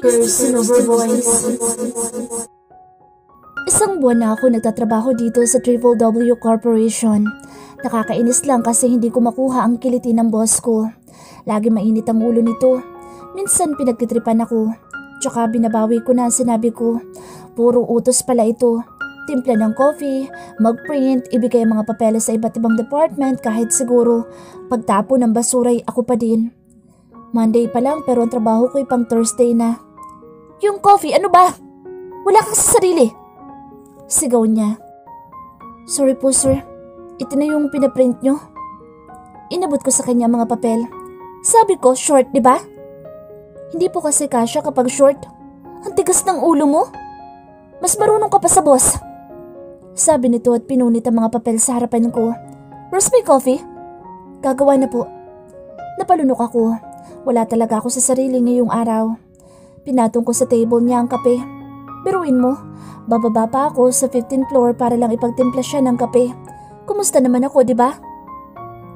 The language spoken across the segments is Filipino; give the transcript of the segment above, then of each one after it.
Personal Voice. Isang buwan na ako nagtatrabaho dito sa Triple W Corporation. Nakakainis lang kasi hindi ko makuha ang kiliti ng boss ko. Lagi mainit ang ulo nito. Minsan pinagtitripan ako. Tsaka binabawi ko na ang sinabi ko. Puro utos pala ito. Timpla ng coffee, mag-print, ibigay ang mga papeles sa iba't ibang department kahit siguro pagtapo ng basuray ako pa din. Monday pa lang pero ang trabaho ko'y pang Thursday na. Yung coffee, ano ba? Wala kang sa sarili. Sigaw niya. Sorry po sir, ito na yung pinaprint nyo. Inabot ko sa kanya mga papel. Sabi ko, short, di ba? Hindi po kasi kasya kapag short. Ang tigas ng ulo mo. Mas marunong ka pa sa boss. Sabi nito at pinunit ang mga papel sa harapan ko. Where's my coffee? Gagawa na po. Napalunok ako. Wala talaga ako sa sarili ngayong araw. Pinatong ko sa table niya ang kape. Biruin mo, bababa pa ako sa 15th floor para lang ipagtimpla siya ng kape. Kumusta naman ako, di ba?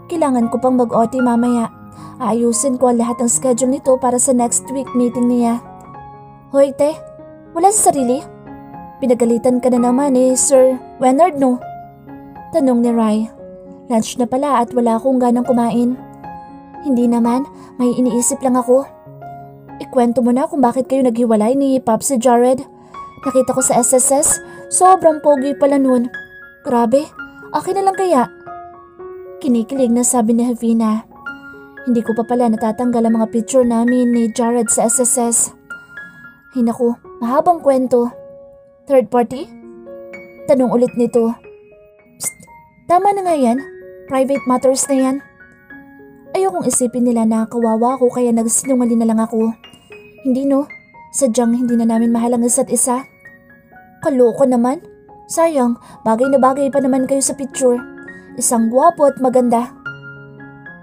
Kailangan ko pang mag-OT mamaya. Aayusin ko ang lahat ng schedule nito para sa next week meeting niya. Hoy, te, wala sa sarili? Pinagalitan ka na naman Sir Wenard, no? Tanong ni Rai. Lunch na pala at wala akong ganang kumain. Hindi naman, may iniisip lang ako. Ikwento mo na kung bakit kayo naghiwalay ni Pops si Jared. Nakita ko sa SSS, sobrang pogi pala nun. Grabe, akin na lang kaya? Kinikilig na sabi ni Havina. Hindi ko pa pala natatanggal ang mga picture namin ni Jared sa SSS. Ay naku, mahabang kwento. Third party? Tanong ulit nito. Psst, tama na nga yan. Private matters na yan. Ayokong isipin nila na kawawa ako kaya nagsinungaling na lang ako. Hindi no, sadyang hindi na namin mahal ang isa't isa. Kaloko naman. Sayang, bagay na bagay pa naman kayo sa picture. Isang gwapo at maganda.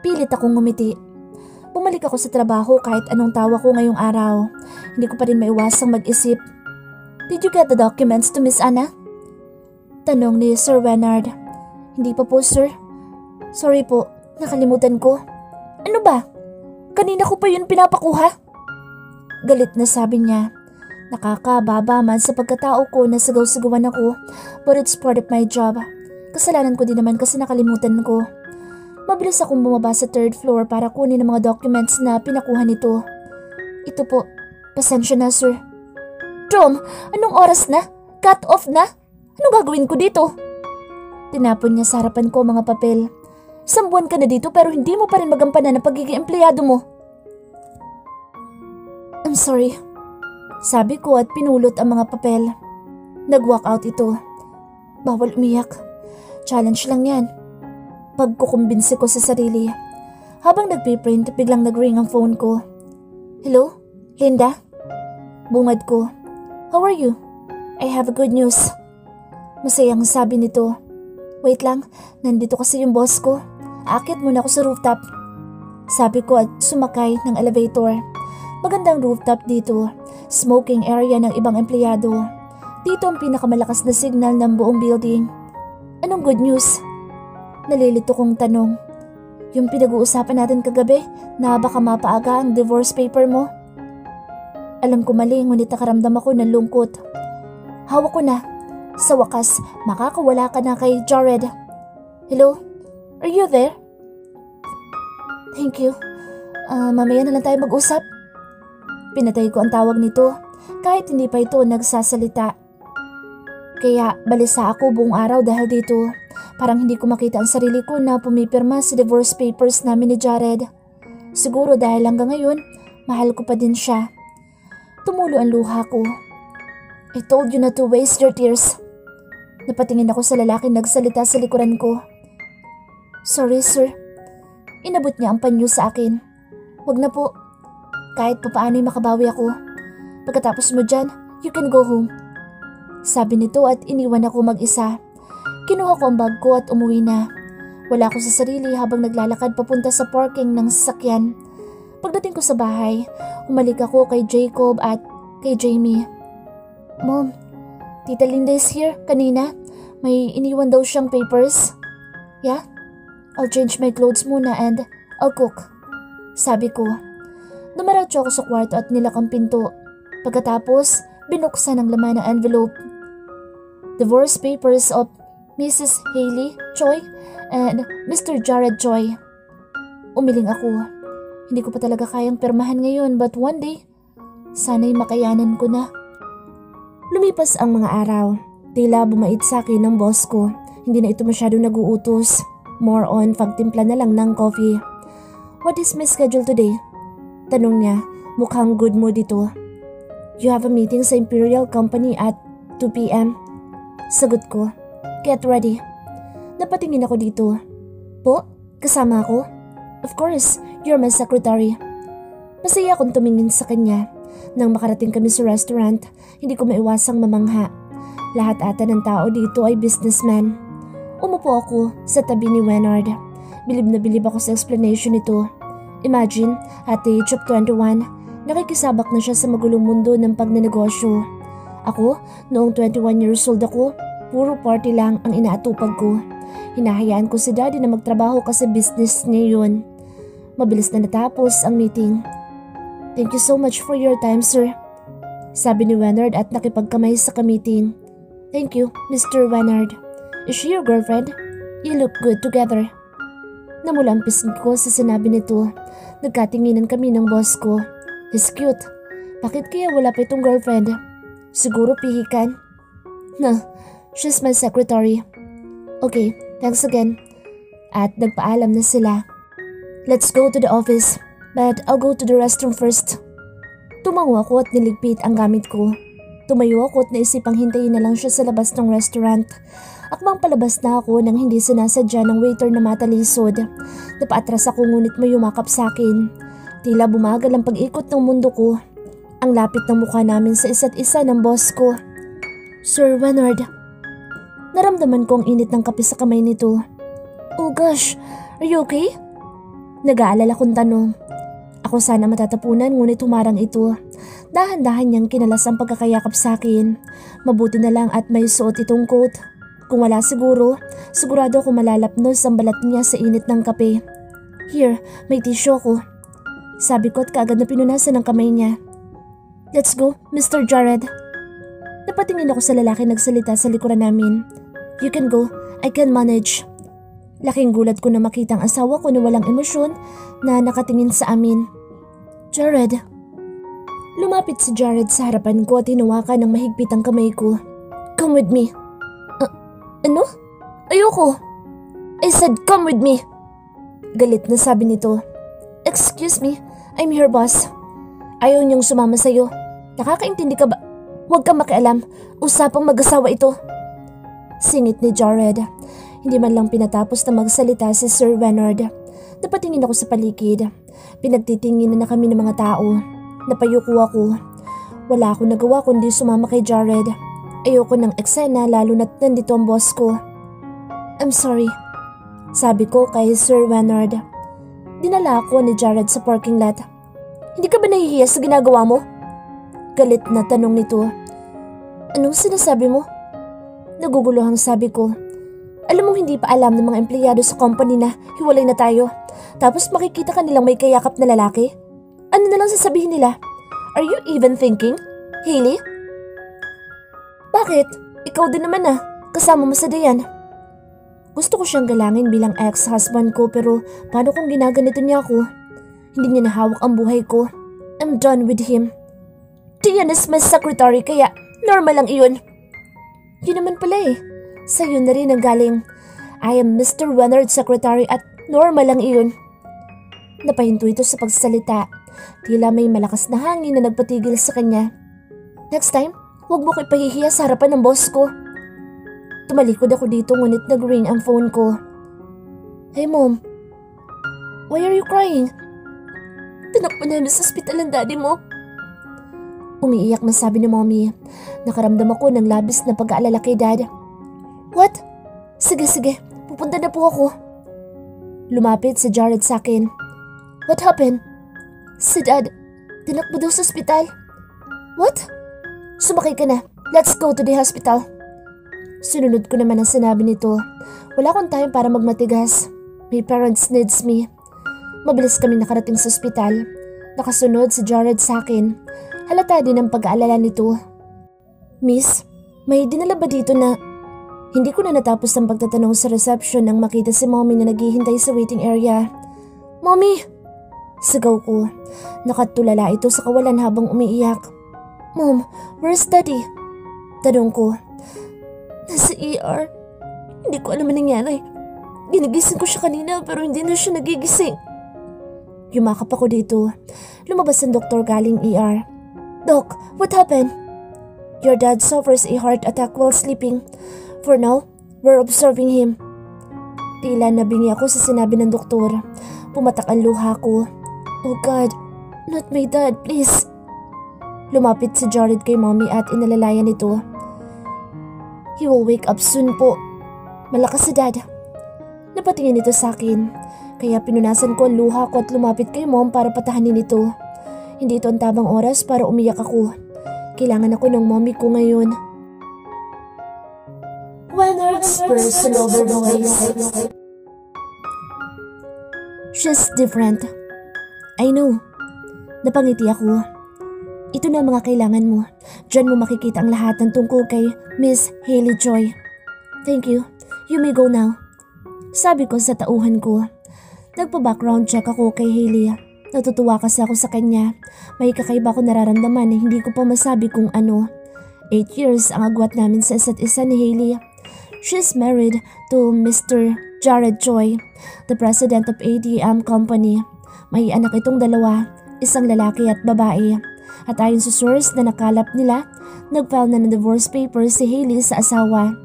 Pilit akong ngumiti. Bumalik ako sa trabaho kahit anong tawa ko ngayong araw. Hindi ko pa rin maiwasang mag-isip. Did you get the documents to Miss Anna? Tanong ni Sir Wenard. Hindi pa po sir. Sorry po, nakalimutan ko. Ano ba? Kanina ko pa yun pinapakuha? Galit na sabi niya. Nakakababa man sa pagkatao ko na sigaw-sigawan ako, but it's part of my job. Kasalanan ko din naman kasi nakalimutan ko. Mabilis akong bumaba sa third floor para kunin ang mga documents na pinakuha nito. Ito po, pasensya na sir. Tom, anong oras na? Cut off na? Anong gagawin ko dito? Tinapon niya sa harapan ko mga papel. Isang buwan ka na dito pero hindi mo pa rin magampanan ang pagiging empleyado mo. I'm sorry. Sabi ko at pinulot ang mga papel. Nag-walk out ito. Bawal umiyak. Challenge lang yan. Pagkukumbinsi ko sa sarili. Habang nagpiprint, biglang nag-ring ang phone ko. Hello? Linda? Bungad ko. How are you? I have a good news. Masayang sabi nito. Wait lang, nandito kasi yung boss ko. Aakit muna ako sa rooftop. Sabi ko at sumakay ng elevator. Magandang rooftop dito. Smoking area ng ibang empleyado. Dito ang pinakamalakas na signal ng buong building. Anong good news? Nalilito kong tanong. Yung pinag-uusapan natin kagabi na baka mapaaga ang divorce paper mo? Alam ko mali, ngunit nakaramdam ako ng lungkot. Hawak ko na. Sa wakas, makakawala ka na kay Jared. Hello? Are you there? Thank you. Mamaya na lang tayo mag-usap. Pinatay ko ang tawag nito kahit hindi pa ito nagsasalita. Kaya balisa ako buong araw dahil dito. Parang hindi ko makita ang sarili ko na pumipirma sa divorce papers namin ni Jared. Siguro dahil hanggang ngayon, mahal ko pa din siya. Tumulo ang luha ko. I told you not to waste your tears. Napatingin ako sa lalaking nagsalita sa likuran ko. Sorry sir. Inabot niya ang panyo sa akin. Wag na po. Kahit papaano'y makabawi ako. Pagkatapos mo dyan, you can go home. Sabi nito at iniwan ako mag-isa. Kinuha ko ang bag ko at umuwi na. Wala ako sa sarili habang naglalakad papunta sa parking ng sasakyan. Pagdating ko sa bahay, umalik ako kay Jacob at kay Jamie. Mom, Tita Linda is here kanina. May iniwan daw siyang papers. Yeah? I'll change my clothes muna and I'll cook. Sabi ko. Dumiretso ako sa kwarto at nilak ang pinto. Pagkatapos, binuksan ang laman ng envelope. Divorce papers of Mrs. Hailey Choi and Mr. Jared Choi. Umiling ako. Hindi ko pa talaga kayang pirmahan ngayon but one day, sana'y makayanan ko na. Lumipas ang mga araw. Tila bumait sa akin ng boss ko. Hindi na ito masyado nag-uutos. More on pagtimpla na lang ng coffee. What is my schedule today? Tanong niya, mukhang good mood ito. You have a meeting sa Imperial Company at 2 p.m. Sagot ko, get ready. Napatingin ako dito. Po, kasama ako? Of course, you're my secretary. Masaya akong tumingin sa kanya. Nang makarating kami sa restaurant, hindi ko maiwasang mamangha. Lahat ata ng tao dito ay businessman. Umupo ako sa tabi ni Wenard. Bilib na bilib ako sa explanation nito. Imagine, at the age of 21, nakikisabak na siya sa magulong mundo ng pagnenegosyo. Ako, noong 21 years old ako, puro party lang ang inaatupag ko. Hinahayaan ko si daddy na magtrabaho kasi business niya yun. Mabilis na natapos ang meeting. Thank you so much for your time, sir. Sabi ni Wenard at nakipagkamay sa ka-meeting. Thank you, Mr. Wenard. Is she your girlfriend? You look good together. Namula ang pisngi ko sa sinabi nito. Nagkatinginan kami ng boss ko. He's cute. Bakit kaya wala pa itong girlfriend? Siguro pihikan. She's my secretary. Okay, thanks again. At nagpaalam na sila. Let's go to the office, but I'll go to the restroom first. Tumango ako at niligpit ang gamit ko. Tumayo ako at naisipang hintayin na lang siya sa labas ng restaurant. Akmang palabas na ako nang hindi sinasadya ng waiter na matalisod. Napaatras ako ngunit may yumakap sa akin. Tila bumagal ang pag-ikot ng mundo ko. Ang lapit ng mukha namin sa isa't isa ng boss ko. Sir Wenard. Naramdaman ko ang init ng kape sa kamay nito. Oh gosh, are you okay? Nag-aalala kong tanong. Ako sana matatapunan ngunit humarang ito. Dahan-dahan niyang kinalas ang pagkakayakap sa akin. Mabuti na lang at may suot itong coat. Kung wala sigurado ako malalapnos ang balat niya sa init ng kape. Here, may tissue ko. Sabi ko at kaagad na pinunasan ng kamay niya. Let's go, Mr. Jared. Napatingin ako sa lalaki nagsalita sa likuran namin. You can go, I can manage. Laking gulat ko na makita ang asawa ko na walang emosyon na nakatingin sa amin. Jared. Lumapit si Jared sa harapan ko at hinawakan ng mahigpit ang kamay ko. Come with me. Ano? Ayoko. I said come with me. Galit na sabi nito. Excuse me, I'm your boss. Ayaw niyong sumama sa'yo. Nakakaintindi ka ba? Huwag kang makialam. Usapang mag-asawa ito. Singit ni Jared. Hindi man lang pinatapos na magsalita si Sir Wenard. Napatingin ako sa paligid. Pinagtitinginan na kami ng mga tao. Napayuko ako. Wala akong nagawa kundi sumama kay Jared. Ayoko ng eksena lalo na't nandito ang boss ko. I'm sorry. Sabi ko kay Sir Wenard. Dinala ako ni Jared sa parking lot. Hindi ka ba nahihiya sa ginagawa mo? Galit na tanong nito. Anong sinasabi mo? Naguguluhang sabi ko. Alam mong hindi pa alam ng mga empleyado sa company na hiwalay na tayo. Tapos makikita ka nilang may kayakap na lalaki? Ano na lang sasabihin nila? Are you even thinking, Hailey? Bakit? Ikaw din naman kasama mo sa Dayan. Gusto ko siyang galangin bilang ex-husband ko pero paano kung ginaganito niya ako? Hindi niya nahawak ang buhay ko. I'm done with him. Dayan is my secretary kaya normal lang iyon. Yun naman pala Sa'yo na rin ang galing. I am Mr. Wenard's secretary at normal lang iyon. Napahinto ito sa pagsalita. Tila may malakas na hangin na nagpatigil sa kanya. Next time, huwag mo ko ipahihiya sa harapan ng boss ko. Tumalikod ako dito ngunit nag-ring ang phone ko. Hey mom, why are you crying? Tinakbo namin sa ospital ang daddy mo. Umiiyak na sabi ni mommy. Nakaramdam ako ng labis na pag-aalala kay dad. What? Sige, pupunta na po ako. Lumapit si Jared sa akin. What happened? Si dad, tinakbo daw sa ospital. What? Sumakay ka na. Let's go to the hospital. Sinunod ko naman ang sinabi nito. Wala akong time para magmatigas. My parents needs me. Mabilis kami nakarating sa ospital. Nakasunod si Jared sa akin. Halata din ang pag-aalala nito. Miss, may dinala ba dito na… Hindi ko na natapos ang pagtatanong sa reception nang makita si Mommy na naghihintay sa waiting area. Mommy! Sigaw ko. Nakatulala ito sa kawalan habang umiiyak. Mom, where's Daddy? Tanong ko. Nasa ER. Hindi ko alam ang nangyari. Ginigising ko siya kanina pero hindi na siya nagigising. Yumakap ako dito. Lumabas ang doktor galing ER. Doc, what happened? Your dad suffers a heart attack while sleeping. For now, we're observing him. Tila nabingi ako sa sinabi ng doktor. Pumatak ang luha ko. Oh God, not my dad, please. Lumapit si Jared kay Mommy at inalalayan ito. He will wake up soon po. Malakas si Dad. Napatingin ito sa akin. Kaya pinunasan ko ang luha ko at lumapit kay Mom para patahanin ito. Hindi ito ang tamang oras para umiyak ako. Kailangan ako ng mommy ko ngayon. Leonard's personal voice. She's different. I know. Napangiti ako. Ito na ang mga kailangan mo. Diyan mo makikita ang lahat ng tungkol kay Miss Hailey Joy. Thank you. You may go now. Sabi ko sa tauhan ko. Nagpa-background check ako kay Hailey. Natutuwa kasi ako sa kanya. May kakaiba ko nararamdaman na hindi ko pa masabi kung ano. 8 years ang agwat namin sa isa't isa ni Hailey. She's married to Mr. Jared Joy, the president of ADM Company. May anak itong dalawa, isang lalaki at babae. At ayon sa source na nakalap nila, nag-file na ng divorce papers si Hailey sa asawa.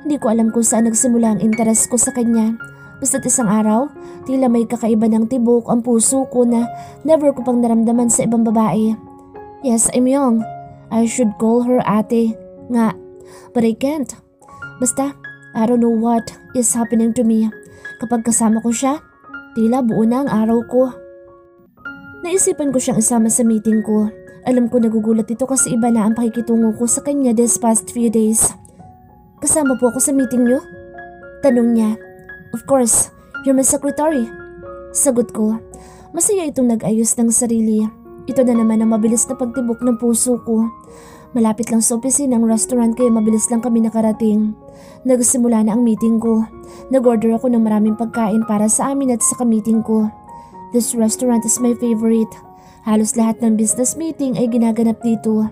Hindi ko alam kung saan nagsimula ang interes ko sa kanya. Basta't isang araw, tila may kakaiba ng tibok ang puso ko na never ko pang naramdaman sa ibang babae. Yes, I'm young. I should call her ate nga, but I can't. Basta, I don't know what is happening to me. Kapag kasama ko siya, tila buo na ang araw ko. Naisipan ko siyang isama sa meeting ko. Alam ko nagugulat ito kasi iba na ang pakikitungo ko sa kanya this past few days. Kasama po ako sa meeting niyo? Tanong niya. Of course, you're my secretary. Sagot ko. Masaya itong nag-ayos ng sarili. Ito na naman ang mabilis na pagtibok ng puso ko. Malapit lang sa opisina ng restaurant kaya mabilis lang kami nakarating. Nagsimula na ang meeting ko. Nag-order ako ng maraming pagkain para sa amin at sa ka-meeting ko. This restaurant is my favorite. Halos lahat ng business meeting ay ginaganap dito.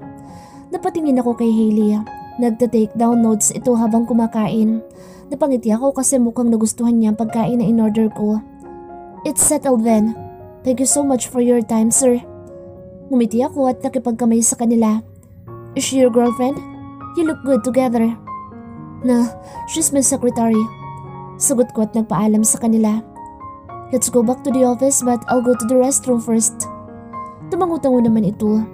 Napatingin ako kay Hailey. Nagta-take down notes ito habang kumakain. Napangiti ako kasi mukhang nagustuhan niya ang pagkain na in-order ko. It's settled then. Thank you so much for your time, sir. Ngumiti ako at nakipagkamay sa kanila. Is she your girlfriend? You look good together. No, she's my secretary. Sagot ko at nagpaalam sa kanila. Let's go back to the office but I'll go to the restroom first. Tumangutango naman ito.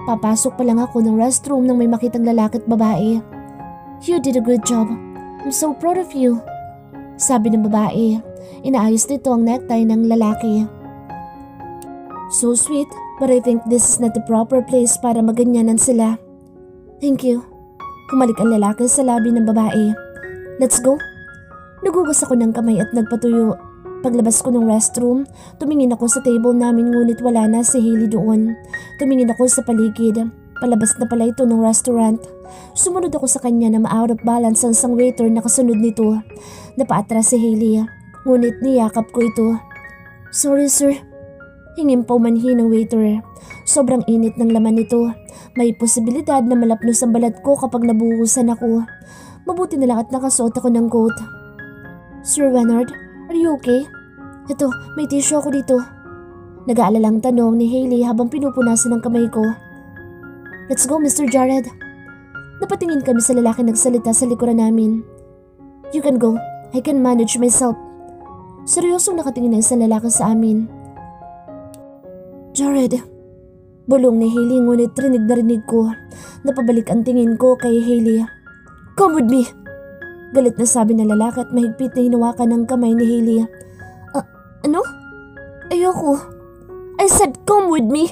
Papasok pa lang ako ng restroom nang may makitang lalaki at babae. You did a good job. I'm so proud of you. Sabi ng babae. Inaayos nito ang necktie ng lalaki. So sweet, but I think this is not the proper place para maganyanan sila. Thank you. Kumalik ang lalaki sa labi ng babae. Let's go. Nagugas ako ng kamay at nagpatuyo. Paglabas ko ng restroom, tumingin ako sa table namin ngunit wala na si Hailey doon. Tumingin ako sa paligid. Palabas na pala ito ng restaurant. Sumunod ako sa kanya na ma-out of balance ang isang waiter na kasunod nito. Napaatras si Hailey. Ngunit niyakap ko ito. Sorry sir. Hingin pa umanhin ng waiter. Sobrang init ng laman nito. May posibilidad na malapnos ang balat ko kapag nabuhusan ako. Mabuti na lang at nakasuot ako ng coat. Sir Leonard, are you okay? Ito, may tissue ako dito. Nag-aalalang tanong ni Hailey habang pinupunasan ng kamay ko. Let's go, Mr. Jared. Napatingin kami sa lalaki nagsalita sa likuran namin. You can go. I can manage myself. Seryosong nakatingin na isang lalaki sa amin. Jared. Bulong ni Hailey ngunit rinig na rinig ko. Napabalik ang tingin ko kay Hailey. Come with me. Galit na sabi ng lalaki at mahigpit na hinawakan ng kamay ni Hailey. Ano? Ayoko. I said come with me.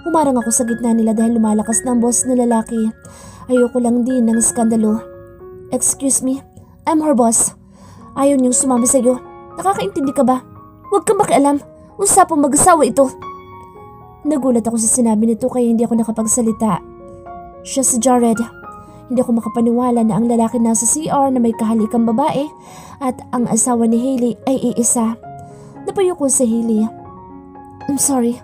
Humarang ako sa gitna nila dahil lumalakas na ang boss ng lalaki. Ayoko lang din ng skandalo. Excuse me, I'm her boss. Ayaw niyong sumama sa'yo. Nakakaintindi ka ba? Huwag kang makialam. Usapang mag-asawa ito. Nagulat ako sa sinabi nito kaya hindi ako nakapagsalita. Siya si Jared. Hindi ako makapaniwala na ang lalaki nasa CR na may kahalikang babae at ang asawa ni Hailey ay iisa. Napayo ko sa Hailey. I'm sorry.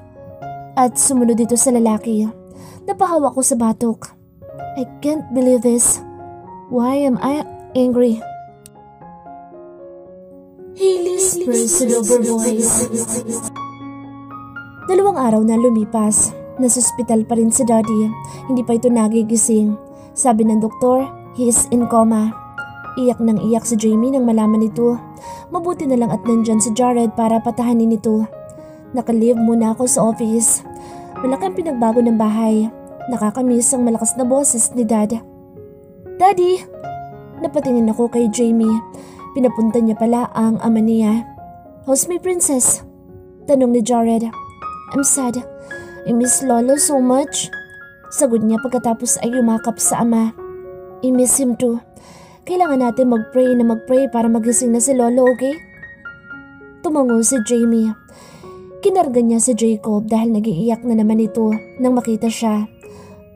At sumunod dito sa lalaki. Napahawak ko sa batok. I can't believe this. Why am I angry? Hailey's personal voice. 2 araw na lumipas. Nasa ospital pa rin si Daddy. Hindi pa ito nagigising. Sabi ng doktor, he is in coma. Iyak nang iyak si Jamie nang malaman ito. Mabuti na lang at nandyan si Jared para patahanin ito. Naka-leave muna ako sa office. Malaki ang pinagbago ng bahay. Nakakamiss ang malakas na boses ni Dad. Daddy! Napatingin ako kay Jamie. Pinapunta niya pala ang ama niya. How's my princess? Tanong ni Jared. I'm sad. I miss Lolo so much. Sagot niya pagkatapos ay yumakap sa ama. I miss him too. Kailangan natin mag-pray para magising na si Lolo, okay? Tumango si Jamie. Kinarga niya si Jacob dahil nagiiyak na naman ito nang makita siya.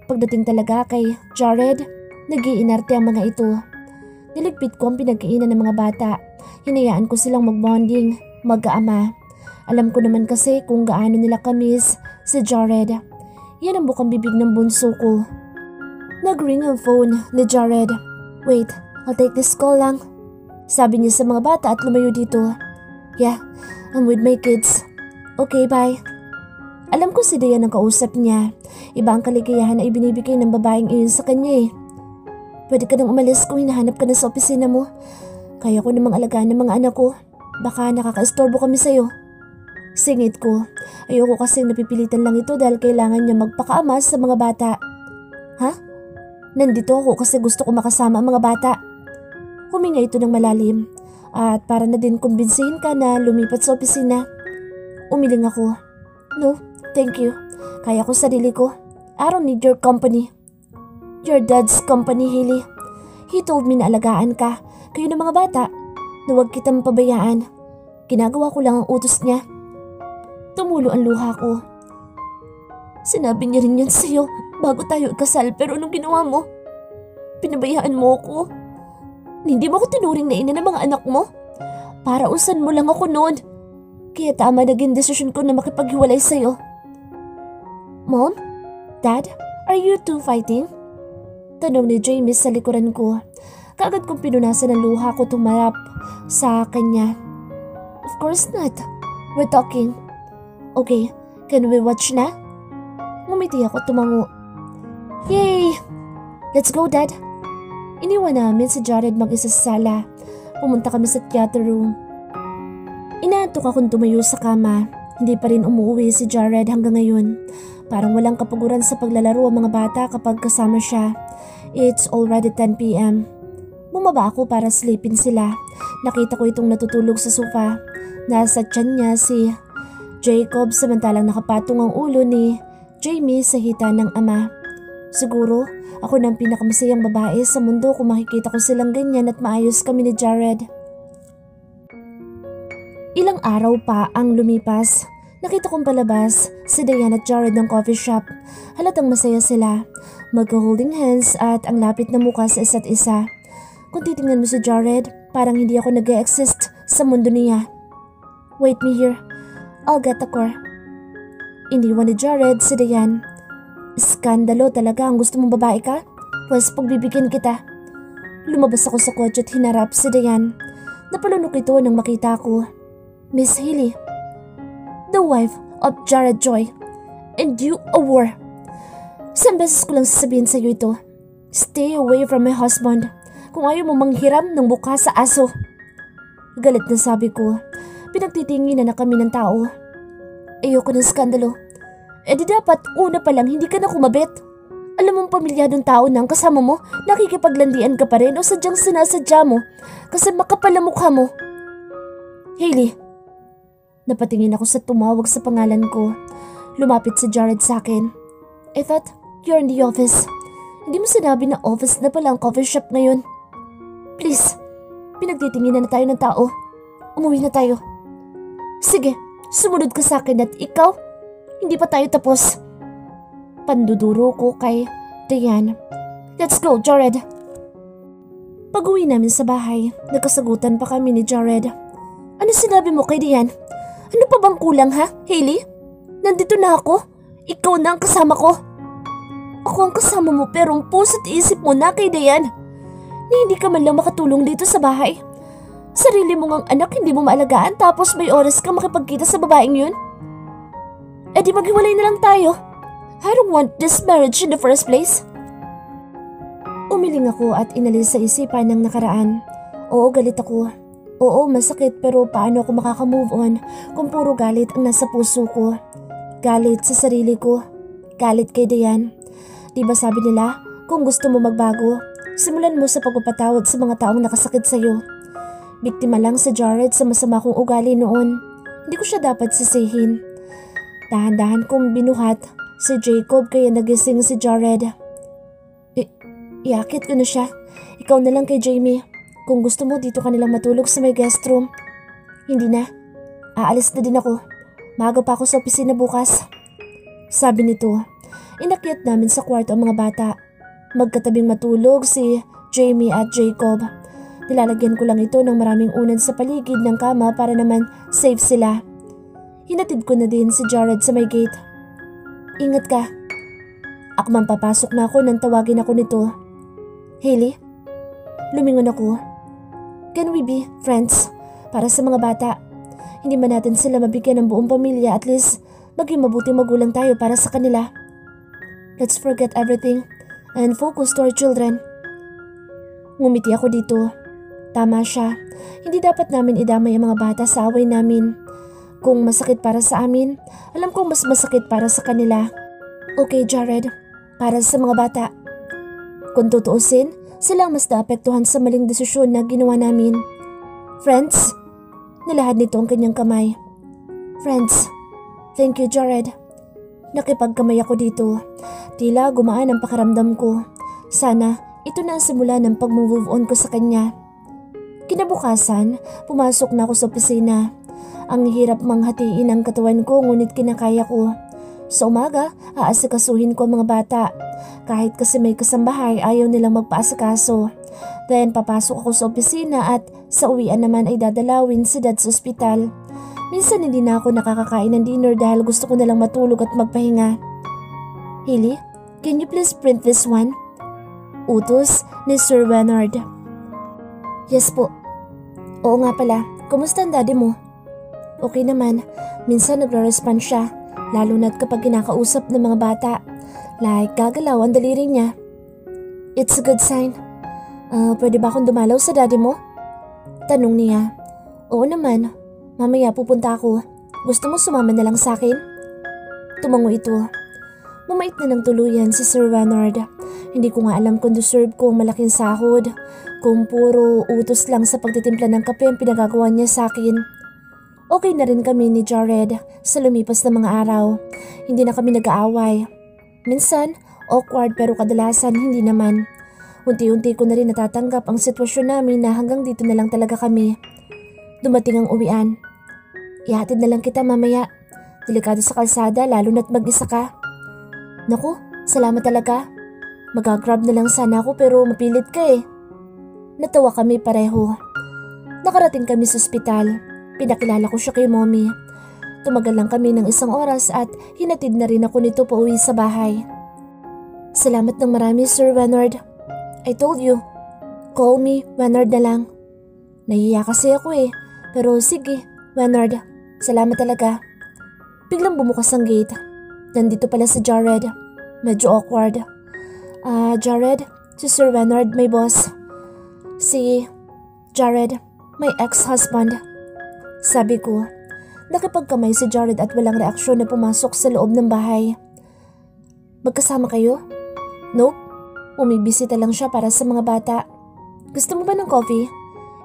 Pagdating talaga kay Jared, nagiinarte ang mga ito. Niligpit ko ang pinagkainan ng mga bata. Hinayaan ko silang mag-bonding, mag-aama. Alam ko naman kasi kung gaano nila kamis si Jared. Yan ang bukang bibig ng bunso ko. Nag-ring ang phone ni Jared. Wait, I'll take this call lang. Sabi niya sa mga bata at lumayo dito. Yeah, I'm with my kids. Okay, bye. Alam ko si Dayan ang kausap niya. Iba ang kaligayahan na ibinibigay ng babaeng iyon sa kanya eh. Pwede ka nang umalis kung hinahanap ka na sa opisina mo. Kaya ko namang alagaan ng mga anak ko. Baka nakaka-istorbo kami sa'yo. Singit ko. Ayoko kasing napipilitan lang ito dahil kailangan niya magpakaama sa mga bata. Ha? Nandito ako kasi gusto ko makasama ang mga bata. Huminga ito ng malalim. At para na din kumbinsihin ka na lumipat sa opisina. Umiling ako. No, thank you. Kaya ko sarili ko. I don't need your company. Your dad's company, Hailey. He told me na alagaan ka. Kayo ng mga bata. Na huwag kitang pabayaan. Ginagawa ko lang ang utos niya. Tumulo ang luha ko. Sinabi niya rin yan sa'yo bago tayo ikasal pero anong ginawa mo? Pinabayaan mo ako. Hindi mo ako tinuring na ina ng mga anak mo. Para usan mo lang ako noon. Kaya tama naging desisyon ko na makipaghiwalay sa'yo. Mom? Dad? Are you two fighting? Tanong ni Jamie sa likuran ko. Kaagad kong pinunasan ang luha ko tumarap sa kanya. Of course not. We're talking. Okay, can we watch na? Ngumiti ako tumango. Yay! Let's go, Dad. Iniwan namin si Jared mag-isa sa sala. Pumunta kami sa theater room. Inaantok akong tumayo sa kama. Hindi pa rin umuwi si Jared hanggang ngayon. Parang walang kapaguran sa paglalaro ang mga bata kapag kasama siya. It's already 10 p.m. Bumaba ako para sleepin sila. Nakita ko itong natutulog sa sofa. Nasa tiyan niya si Jacob samantalang nakapatong ang ulo ni Jamie sa hita ng ama. Siguro ako na ang pinakamasayang babae sa mundo kung makikita ko silang ganyan at maayos kami ni Jared. Ilang araw pa ang lumipas. Nakita kong palabas si Dayan at Jared ng coffee shop. Halatang masaya sila. Magka-holding hands at ang lapit na mukha sa isa't isa. Kung titingnan mo si Jared, parang hindi ako nag-e-exist sa mundo niya. Wait me here. I'll get the car. Iniwan ni Jared si Dayan. Iskandalo talaga ang gusto mong babae ka? Pwes pagbibigyan kita. Lumabas ako sa kotse at hinarap si Dayan. Napalunok ito nang makita ko. Miss Hailey, the wife of Jared Joy, and you a whore. Isang beses ko lang sasabihin sa iyo ito. Stay away from my husband kung ayaw mo manghiram ng buka sa aso. Galit na sabi ko. Pinagtitinginan na kami ng tao. Ayoko ng skandalo. Eh di dapat una pa lang hindi ka na kumabit. Alam mong pamilyadong tao na ang kasama mo, nakikipaglandian ka pa rin o sadyang sinasadya mo kasi makapal ang mukha mo. Hailey. Napatingin ako sa tumawag sa pangalan ko. Lumapit si Jared sa akin. I thought you're in the office. Hindi mo sinabi na office na pala ang coffee shop ngayon. Please, pinagtitinginan na tayo ng tao. Umuwi na tayo. Sige, sumunod ka sa akin at ikaw, Hindi pa tayo tapos. Panduduro ko kay Diane. Let's go, Jared. Pag-uwi namin sa bahay, nagkasagutan pa kami ni Jared. Ano sinabi mo kay Diane? Ano pa bang kulang ha, Hailey? Nandito na ako. Ikaw na ang kasama ko. Ako ang kasama mo pero ang puso't isip mo na kay Diane. Na hindi ka man lang makatulong dito sa bahay. Sarili mo ngang anak hindi mo maalagaan tapos may oras ka makipagkita sa babaeng yun? Eh di maghiwalay na lang tayo. I don't want this marriage in the first place. Umiling ako at inalis sa isipan ng nakaraan. Oo, galit ako. Oo, masakit pero paano ako makaka-move on kung puro galit ang nasa puso ko? Galit sa sarili ko. Galit kay Diane. Diba sabi nila, kung gusto mo magbago, simulan mo sa pagpapatawad sa mga taong nakasakit sa'yo. Biktima lang si Jared sa masama kong ugali noon. Hindi ko siya dapat sisihin. Dahan-dahan kong binuhat si Jacob kaya nagising si Jared. Iakit ko na siya. Ikaw na lang kay Jamie. Kung gusto mo dito ka nilang matulog sa may guest room. Hindi na. Aalis na din ako. Maaga pa ako sa opisina bukas. Sabi nito. Inakyat namin sa kwarto ang mga bata. Magkatabing matulog si Jamie at Jacob. Nilalagyan ko lang ito ng maraming unan sa paligid ng kama para naman safe sila. Hinatid ko na din si Jared sa may gate. Ingat ka. Ako man papasok na ako nang tawagin ako nito. Hailey? Lumingon ako. Can we be friends? Para sa mga bata. Hindi man natin sila mabigyan ng buong pamilya, at least maging mabuting magulang tayo para sa kanila. Let's forget everything and focus to our children. Ngumiti ako dito. Tama siya. Hindi dapat namin idamay ang mga bata sa away namin. Kung masakit para sa amin, alam kong mas masakit para sa kanila. Okay, Jared. Para sa mga bata. Kung tutuusin, sila ang mas naapektuhan sa maling desisyon na ginawa namin. Friends? Nilahad nito ang kanyang kamay. Friends. Thank you, Jared. Nakipagkamay ako dito. Tila gumaan ang pakiramdam ko. Sana ito na ang simula ng pag-move on ko sa kanya. Kinabukasan, pumasok na ako sa opisina. Ang hirap manghatiin ang katawan ko ngunit kinakaya ko. Sa umaga, aasikasuhin ko ang mga bata. Kahit kasi may kasambahay, ayaw nilang magpaasikaso. Then papasok ako sa opisina at sa uwian naman ay dadalawin si Dad sa ospital. Minsan hindi na ako nakakakain ng dinner dahil gusto ko nalang matulog at magpahinga. Hailey, can you please print this one? Utos ni Sir Bernard. Yes po. Oo nga pala, kumusta ang daddy mo? Okay naman, minsan nagre-respond siya. Lalo na't kapag kinakausap ng mga bata, like gagalaw ang daliri niya. It's a good sign. Pwede ba akong dumalaw sa daddy mo? Tanong niya. Oo naman, mamaya pupunta ako. Gusto mo sumama na lang sa akin? Tumango ito. Mamait na ng tuluyan si Sir Bernard. Hindi ko nga alam kung deserve ko ang malaking sahod. Kung puro utos lang sa pagtitimpla ng kape ang pinagagawa niya sa akin. Okay na rin kami ni Jared sa lumipas na mga araw. Hindi na kami nag-aaway. Minsan, awkward pero kadalasan hindi naman. Unti-unti ko na rin natatanggap ang sitwasyon namin na hanggang dito na lang talaga kami. Dumating ang uwian. Ihatid na lang kita mamaya. Delikado sa kalsada lalo na't mag-isa ka. Naku, salamat talaga. Mag-grab na lang sana ako pero mapilit ka eh. Natawa kami pareho. Nakarating kami sa ospital. Pinakilala ko siya kay Mommy. Tumagal lang kami ng 1 oras at hinatid na rin ako nito pauwi sa bahay. Salamat ng marami, Sir Bernard. I told you. Call me Bernard na lang. Nahiya kasi ako eh. Pero sige, Bernard. Salamat talaga. Biglang bumukas ang gate. Nandito pala si Jared. Medyo awkward. Jared, si Sir Bernard, may boss. Si Jared, my ex-husband. Sabi ko, nakipagkamay si Jared at walang reaksyon na pumasok sa loob ng bahay. Magkasama kayo? Nope, umibisita lang siya para sa mga bata. Gusto mo ba ng coffee?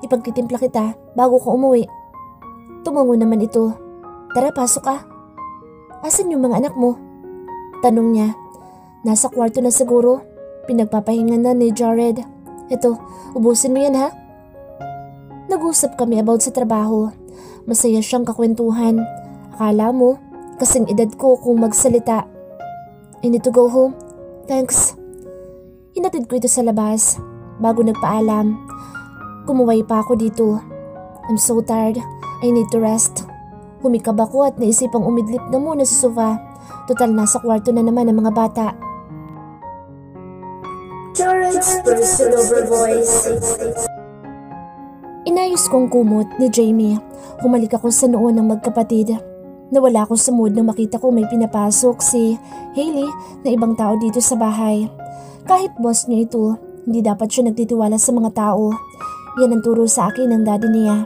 Ipagtitimpla kita bago ko umuwi. Tumango naman ito. Tara, pasok ka. Asan yung mga anak mo? Tanong niya. Nasa kwarto na siguro. Pinagpapahinga na ni Jared. Ito, ubusin mo yan ha. Nag-usap kami about sa trabaho. Masaya siyang kakwentuhan. Akala mo, Kasing edad ko kung magsalita. I need to go home. Thanks. Hinatid ko ito sa labas. Bago nagpaalam, kumuway pa ako dito. I'm so tired. I need to rest. Humikab ako at naisipang umidlip na muna sa sofa. Total nasa kwarto na naman ang mga bata. Jared's Personal Voice. Inayos kong kumot ni Jamie. Humalik ako sa noo ng magkapatid. Nawala ako sa mood nang makita ko may pinapasok si Hailey na ibang tao dito sa bahay. Kahit boss niya ito, hindi dapat siya nagtitiwala sa mga tao. Yan ang turo sa akin ng daddy niya.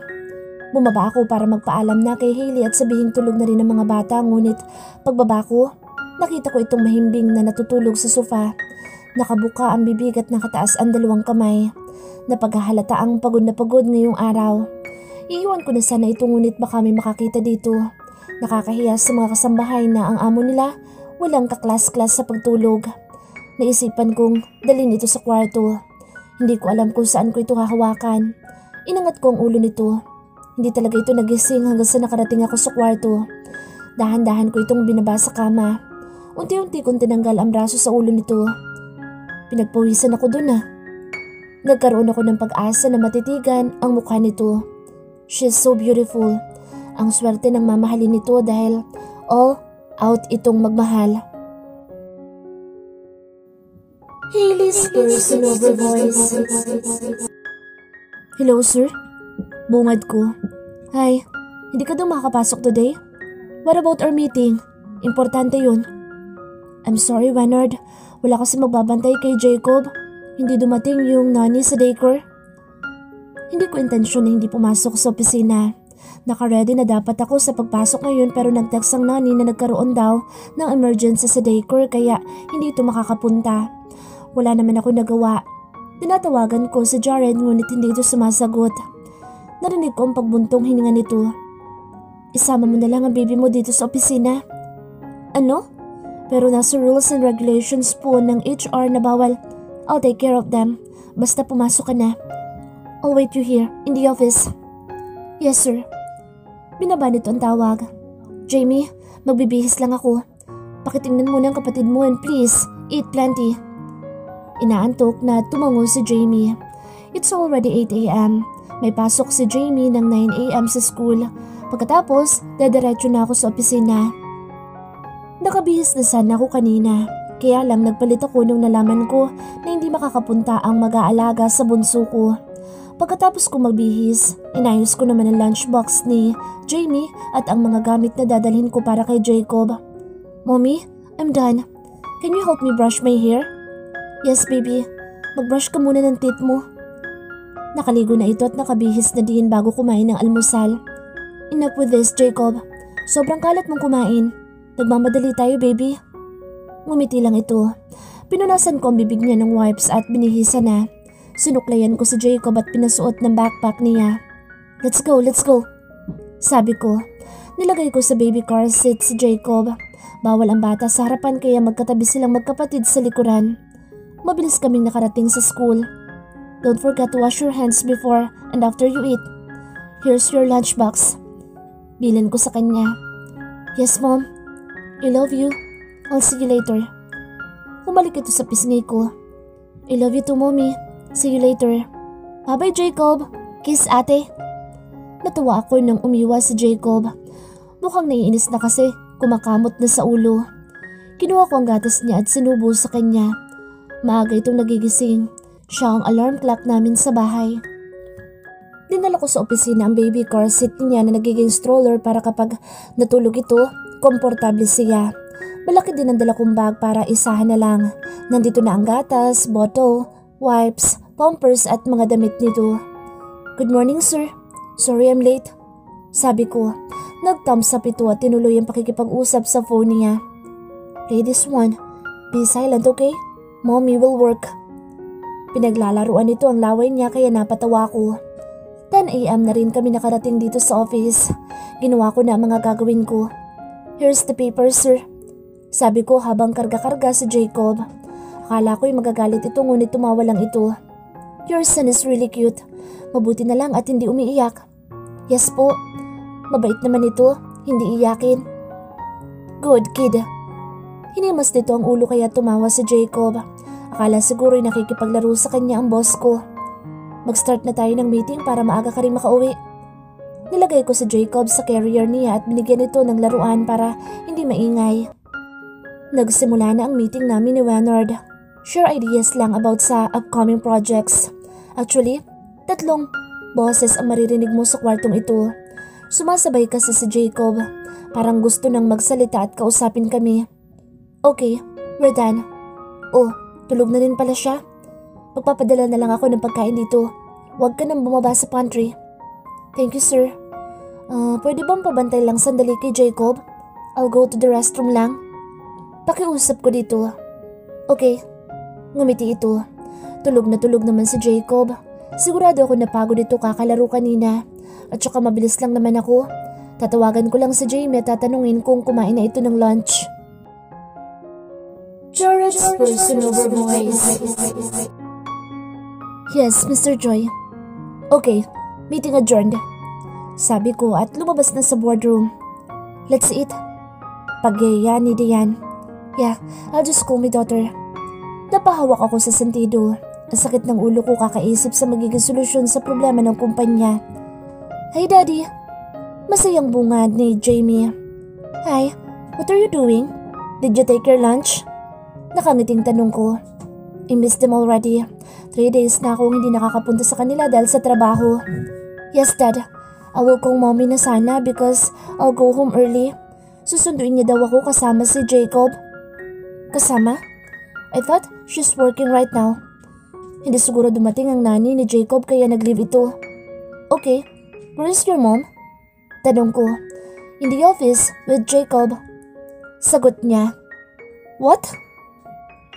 Bumaba ako para magpaalam na kay Hailey at sabihin tulog na rin ang mga bata, ngunit pagbaba ko, nakita ko itong mahimbing na natutulog sa sofa. Nakabuka ang bibig at nakataas ang dalawang kamay. Napaghahalata ang pagod na pagod ngayong araw. Iiwan ko na sana ito, ngunit baka may makakita dito. Nakakahiya sa mga kasambahay na ang amo nila walang kaklas-klas sa pagtulog. Naisipan kong dalhin ito sa kwarto. Hindi ko alam kung saan ko ito hahawakan. Inangat ko ang ulo nito. Hindi talaga ito nagising hanggang sa nakarating ako sa kwarto. Dahan-dahan ko itong binaba sa kama. Unti-unti kong tinanggal ang braso sa ulo nito. Pinagpawisan ako dun ah. Nagkaroon ako ng pag-asa na matitigan ang mukha nito. She's so beautiful. Ang swerte ng mamahalin nito dahil all out itong magmahal. Hailey's Personal Voice. Hello sir? Bungad ko. Hi, hindi ka daw makakapasok today? What about our meeting? Importante yun. I'm sorry Leonard, wala kasi magbabantay kay Jacob. Hindi dumating yung nanny sa daycare. Hindi ko intensyon na hindi pumasok sa opisina. Naka-ready na dapat ako sa pagpasok ngayon pero nag-text ang nanny na nagkaroon daw ng emergency sa daycare kaya hindi ito makakapunta. Wala naman ako nagawa. Tinatawagan ko si Jared ngunit hindi ito sumasagot. Narinig ko ang pagbuntong hininga nito. Isama mo na lang ang baby mo dito sa opisina. Ano? Pero nasa rules and regulations po ng HR na bawal. I'll take care of them. Basta pumasok ka na. I'll wait you here in the office. Yes sir. Binaba nito ang tawag. Jamie, magbibihis lang ako. Pakitingnan mo ng kapatid mo and please, eat plenty. Inaantok na tumango si Jamie. It's already 8 a.m. May pasok si Jamie ng 9 a.m. sa school. Pagkatapos, dadiretso na ako sa opisina. Nakabihis na sana ako kanina. Kaya lang nagpalit ako nung nalaman ko na hindi makakapunta ang mag-aalaga sa bunso ko. Pagkatapos ko magbihis, inayos ko naman ang lunchbox ni Jamie at ang mga gamit na dadalhin ko para kay Jacob. Mommy, I'm done. Can you help me brush my hair? Yes baby, magbrush ka muna ng teeth mo. Nakaligo na ito at nakabihis na din bago kumain ng almusal. Enough with this, Jacob. Sobrang kalat mong kumain. Nagmamadali tayo baby. Ngumiti lang ito. Pinunasan ko ang bibig niya ng wipes at binihisa na. Sinuklayan ko si Jacob at pinasuot ng backpack niya. Let's go, let's go. Sabi ko. Nilagay ko sa baby car seat si Jacob. Bawal ang bata sa harapan kaya magkatabi silang magkapatid sa likuran. Mabilis kaming nakarating sa school. Don't forget to wash your hands before and after you eat. Here's your lunchbox. Bilin ko sa kanya. Yes mom. I love you. I'll see you later. Humalik ito sa pisngi ko. I love you too mommy. See you later. Bye-bye Jacob. Kiss ate. Natawa ako nang umiwas si Jacob. Mukhang naiinis na kasi kumakamot na sa ulo. Kinuha ko ang gatas niya at sinubo sa kanya. Maaga itong nagigising. Siya ang alarm clock namin sa bahay. Dinala ko sa opisina ang baby car seat niya na nagiging stroller para kapag natulog ito, komportable siya. Malaki din ang dala kong bag para isahan na lang. Nandito na ang gatas, bottle, wipes, pampers at mga damit nito. Good morning sir. Sorry I'm late. Sabi ko. Nag-thumbs up ito at tinuloy ang pakikipag-usap sa phone niya. Ladies one, be silent okay? Mommy will work. Pinaglalaruan nito ang laway niya kaya napatawa ko. 10 a.m. na rin kami nakarating dito sa office. Ginawa ko na ang mga gagawin ko. Here's the paper sir. Sabi ko habang karga-karga si Jacob. Akala ko'y magagalit ito ngunit tumawa lang ito. Your son is really cute. Mabuti na lang at hindi umiiyak. Yes po. Mabait naman ito. Hindi iyakin. Good kid. Hinimas nito ang ulo kaya tumawa si Jacob. Akala siguro ay nakikipaglaro sa kanya ang boss ko. Mag-start na tayo ng meeting para maaga ka rin makauwi. Nilagay ko si Jacob sa carrier niya at binigyan ito ng laruan para hindi maingay. Nagsimula na ang meeting namin ni Leonard. Share ideas lang about sa upcoming projects. Actually, 3 boses ang maririnig mo sa kwartong ito. Sumasabay kasi si Jacob. Parang gusto nang magsalita at kausapin kami. Okay, we're done. Oh, tulog na din pala siya. Magpapadala na lang ako ng pagkain dito. Huwag ka nang bumaba sa pantry. Thank you, sir. Pwede bang pabantay lang sandali kay Jacob? I'll go to the restroom lang. Pakiusap ko dito. Okay. Ngumiti ito. Tulog na tulog naman si Jacob. Sigurado ako napagod ito kakalaro kanina. At saka mabilis lang naman ako. Tatawagan ko lang si Jamie at tatanungin kung kumain na ito ng lunch. Jared's personal voice. Yes, Mr. Joy. Okay, meeting adjourned. Sabi ko at lumabas na sa boardroom. Let's eat. Pagyaya ni Diane. Yeah, I'll just call my daughter. Napahawak ako sa sentido. Ang sakit ng ulo ko kakaisip sa magiging solusyon sa problema ng kumpanya. Hi, Daddy. Masayang bungad ni Jamie. Hi, what are you doing? Did you take your lunch? Nakangiting tanong ko. I miss them already. 3 days na akong hindi nakakapunta sa kanila dahil sa trabaho. Yes, Dad. I will call Mommy na sana because I'll go home early. Susunduin niya daw ako kasama si Jacob. Kasama? I thought she's working right now. Hindi siguro dumating ang nanay ni Jacob kaya nag-leave ito. Okay, where is your mom? Tanong ko. In the office with Jacob. Sagot niya. What?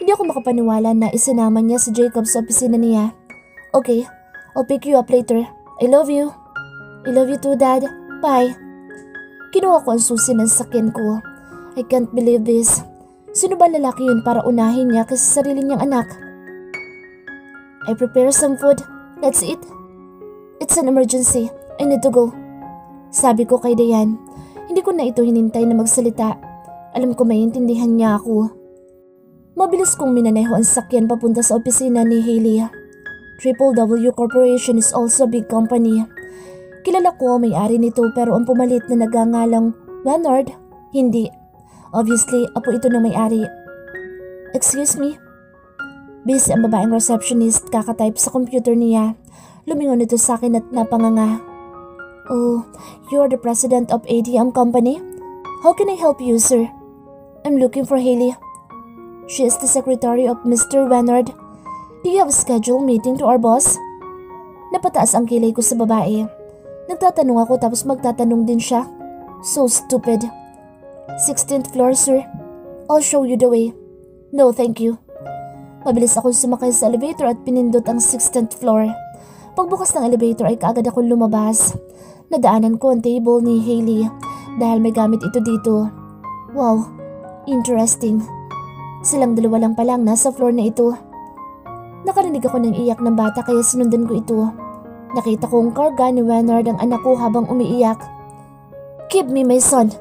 Hindi ako makapaniwala na isinama niya si Jacob sa opisina niya. Okay, I'll pick you up later. I love you. I love you too, Dad. Bye. Kinuha ko ang susi ng sakyan ko. I can't believe this. Sino ba lalaki yun para unahin niya kasi sarili niyang anak? I prepare some food. Let's eat. It's an emergency. I need to go. Sabi ko kay Diane. Hindi ko na ito hinintay na magsalita. Alam ko maintindihan niya ako. Mabilis kong minaneho ang sakyan papunta sa opisina ni Hailey. W Corporation is also a big company. Kilala ko ang may-ari nito pero ang pumalit na nagangalang Leonard, hindi. Obviously, apo ito ng may-ari. Excuse me? Busy ang babaeng receptionist kakatype sa computer niya. Lumingon ito sa akin at napanganga. Oh, you're the president of ADM Company? How can I help you, sir? I'm looking for Hailey. She is the secretary of Mr. Leonard. Do you have a scheduled meeting to our boss? Napataas ang kilay ko sa babae. Nagtatanong ako tapos magtatanong din siya. So stupid. 16th floor, sir. I'll show you the way. No, thank you. Mabilis ako sumakay sa elevator at pinindot ang 16th floor. Pagbukas ng elevator ay kaagad akong lumabas. Nadaanan ko ang table ni Hailey dahil may gamit ito dito. Wow, interesting. Silang dalawa lang palang nasa floor na ito. Nakarinig ako ng iyak ng bata kaya sinundan ko ito. Nakita kong karga ni Leonard ang anak ko habang umiiyak. Give me my son.